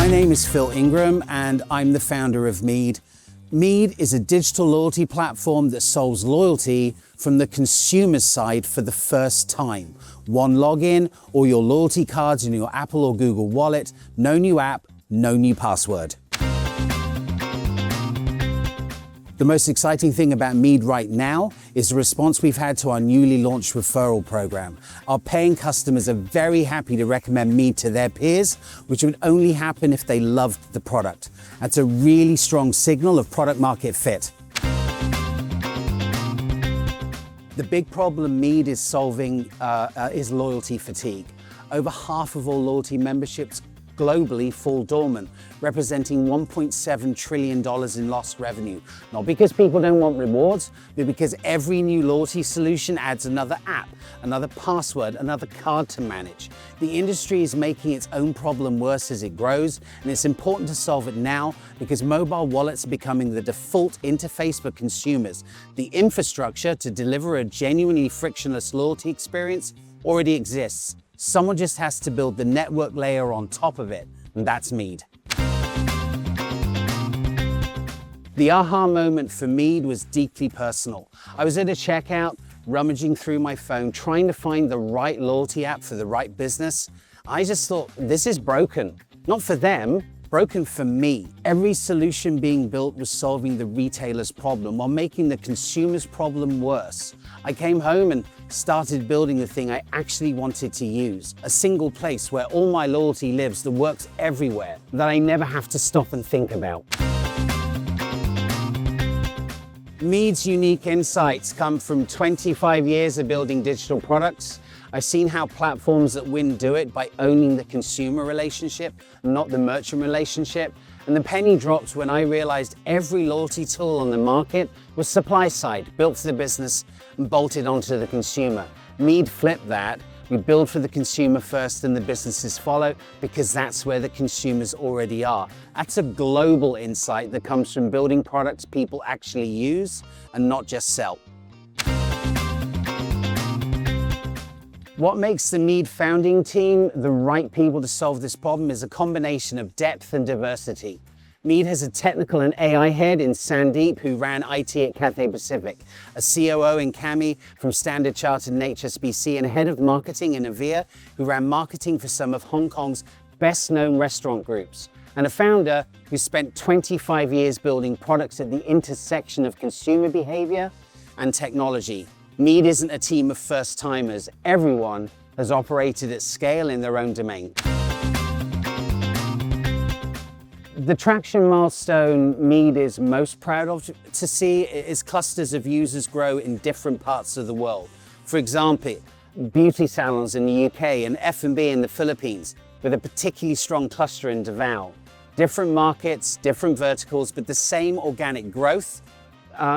My name is Phil Ingram and I'm the founder of Meed. Meed is a digital loyalty platform that solves loyalty from the consumer side for the first time. One login, all your loyalty cards in your Apple or Google wallet, no new app, no new password. The most exciting thing about Meed right now is the response we've had to our newly launched referral program. Our paying customers are very happy to recommend Meed to their peers, which would only happen if they loved the product. That's a really strong signal of product market fit. The big problem Meed is solving is loyalty fatigue. Over half of all loyalty memberships globally fall dormant, representing $1.7 trillion in lost revenue. Not because people don't want rewards, but because every new loyalty solution adds another app, another password, another card to manage. The industry is making its own problem worse as it grows, and it's important to solve it now because mobile wallets are becoming the default interface for consumers. The infrastructure to deliver a genuinely frictionless loyalty experience already exists. Someone just has to build the network layer on top of it, and that's Meed. The aha moment for Meed was deeply personal. I was at a checkout, rummaging through my phone, trying to find the right loyalty app for the right business. I just thought, this is broken. Not for them, broken for me. Every solution being built was solving the retailer's problem while making the consumer's problem worse. I came home and started building the thing I actually wanted to use. A single place where all my loyalty lives that works everywhere, that I never have to stop and think about. Meed's unique insights come from 25 years of building digital products. I've seen how platforms that win do it by owning the consumer relationship, not the merchant relationship. And the penny dropped when I realized every loyalty tool on the market was supply side, built for the business and bolted onto the consumer. Meed flipped that. We build for the consumer first and the businesses follow because that's where the consumers already are. That's a global insight that comes from building products people actually use and not just sell. What makes the Meed founding team the right people to solve this problem is a combination of depth and diversity. Meed has a technical and AI head in Sandeep, who ran IT at Cathay Pacific, a COO in Cami from Standard Chartered and HSBC, and a head of marketing in Avia, who ran marketing for some of Hong Kong's best-known restaurant groups, and a founder who spent 25 years building products at the intersection of consumer behavior and technology. Meed isn't a team of first-timers. Everyone has operated at scale in their own domain. The traction milestone Meed is most proud of to see is clusters of users grow in different parts of the world. For example, beauty salons in the UK and F&B in the Philippines, with a particularly strong cluster in Davao. Different markets, different verticals, but the same organic growth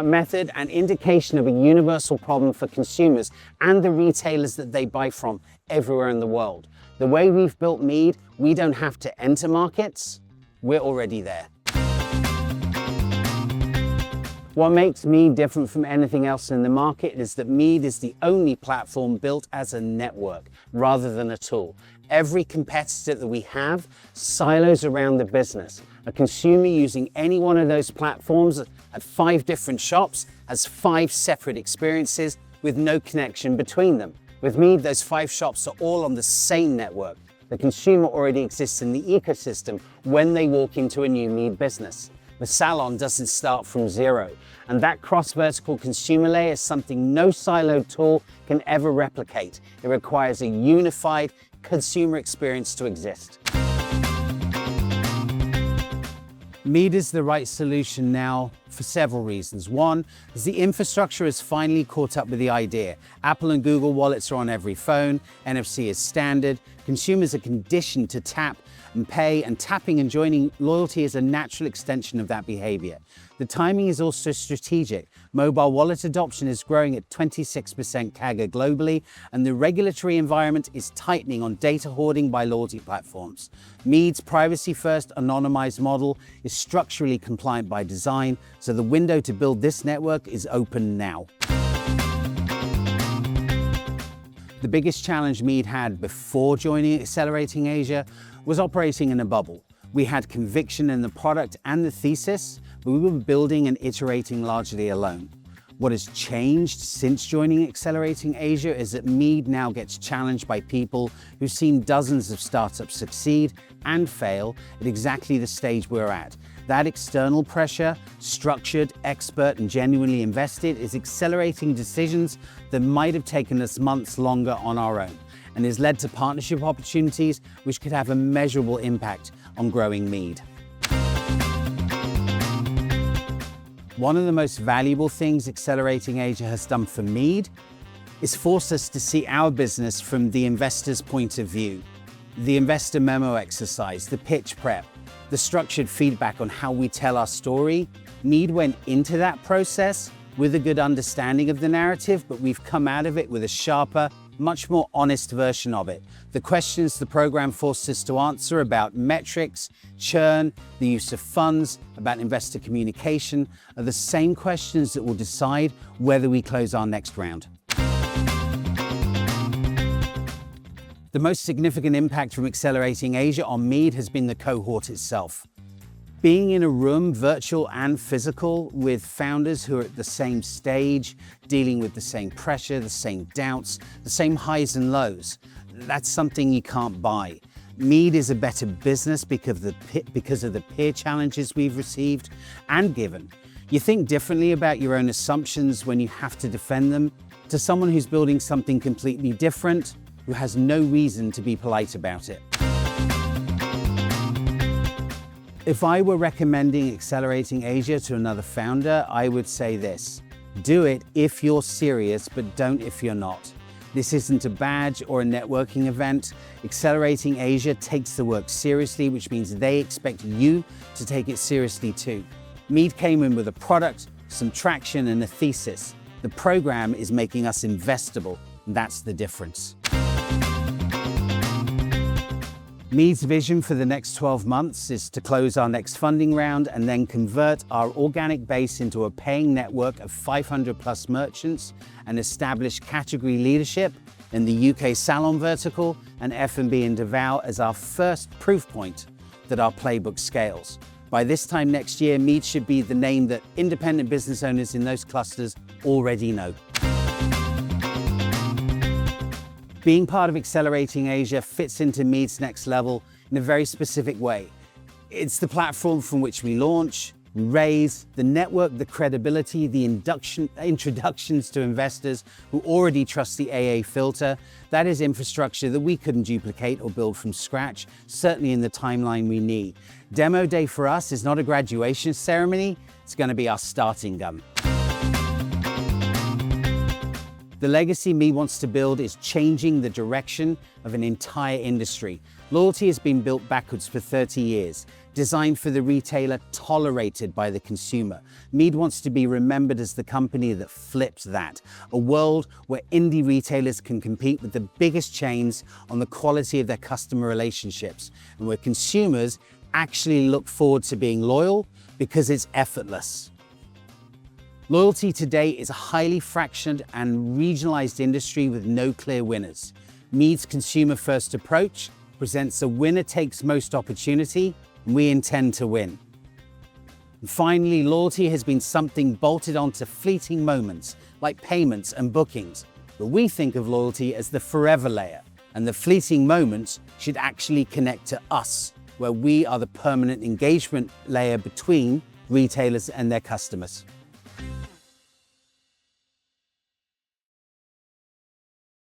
method and indication of a universal problem for consumers and the retailers that they buy from everywhere in the world. The way we've built Meed, we don't have to enter markets, we're already there. What makes Meed different from anything else in the market is that Meed is the only platform built as a network rather than a tool. Every competitor that we have silos around the business. A consumer using any one of those platforms at 5 different shops has 5 separate experiences with no connection between them. With Meed, those 5 shops are all on the same network. The consumer already exists in the ecosystem when they walk into a new Meed business. The salon doesn't start from zero, and that cross-vertical consumer layer is something no siloed tool can ever replicate. It requires a unified consumer experience to exist. Meed is the right solution now for several reasons. One is the infrastructure has finally caught up with the idea. Apple and Google wallets are on every phone, NFC is standard, consumers are conditioned to tap and pay, and tapping and joining loyalty is a natural extension of that behavior. The timing is also strategic. Mobile wallet adoption is growing at 26% CAGR globally, and the regulatory environment is tightening on data hoarding by loyalty platforms. Meed's privacy-first anonymized model is structurally compliant by design, so the window to build this network is open now. The biggest challenge Meed had before joining Accelerating Asia was operating in a bubble. We had conviction in the product and the thesis, but we were building and iterating largely alone. What has changed since joining Accelerating Asia is that Mead now gets challenged by people who've seen dozens of startups succeed and fail at exactly the stage we're at. That external pressure, structured, expert, and genuinely invested, is accelerating decisions that might have taken us months longer on our own, and has led to partnership opportunities which could have a measurable impact on growing Mead. One of the most valuable things Accelerating Asia has done for Mead is force us to see our business from the investor's point of view. The investor memo exercise, the pitch prep, the structured feedback on how we tell our story. Mead went into that process with a good understanding of the narrative, but we've come out of it with a sharper, much more honest version of it. The questions the program forced us to answer about metrics, churn, the use of funds, about investor communication are the same questions that will decide whether we close our next round. The most significant impact from Accelerating Asia on Mead has been the cohort itself. Being in a room, virtual and physical, with founders who are at the same stage, dealing with the same pressure, the same doubts, the same highs and lows, that's something you can't buy. Mead is a better business because of the peer challenges we've received and given. You think differently about your own assumptions when you have to defend them to someone who's building something completely different, who has no reason to be polite about it. If I were recommending Accelerating Asia to another founder, I would say this: do it if you're serious, but don't if you're not. This isn't a badge or a networking event. Accelerating Asia takes the work seriously, which means they expect you to take it seriously too. Mead came in with a product, some traction, and a thesis. The program is making us investable, and that's the difference. Mead's vision for the next 12 months is to close our next funding round and then convert our organic base into a paying network of 500+ merchants and establish category leadership in the UK salon vertical and F&B in Davao as our first proof point that our playbook scales. By this time next year, Mead should be the name that independent business owners in those clusters already know. Being part of Accelerating Asia fits into Mead's next level in a very specific way. It's the platform from which we launch, raise, the network, the credibility, the introductions to investors who already trust the AA filter. That is infrastructure that we couldn't duplicate or build from scratch, certainly in the timeline we need. Demo day for us is not a graduation ceremony, it's going to be our starting gun. The legacy Mead wants to build is changing the direction of an entire industry. Loyalty has been built backwards for 30 years, designed for the retailer, tolerated by the consumer. Mead wants to be remembered as the company that flipped that, a world where indie retailers can compete with the biggest chains on the quality of their customer relationships, and where consumers actually look forward to being loyal because it's effortless. Loyalty today is a highly fractured and regionalized industry with no clear winners. Mead's consumer-first approach presents a winner-takes-most opportunity, and we intend to win. And finally, loyalty has been something bolted onto fleeting moments like payments and bookings, but we think of loyalty as the forever layer, and the fleeting moments should actually connect to us, where we are the permanent engagement layer between retailers and their customers.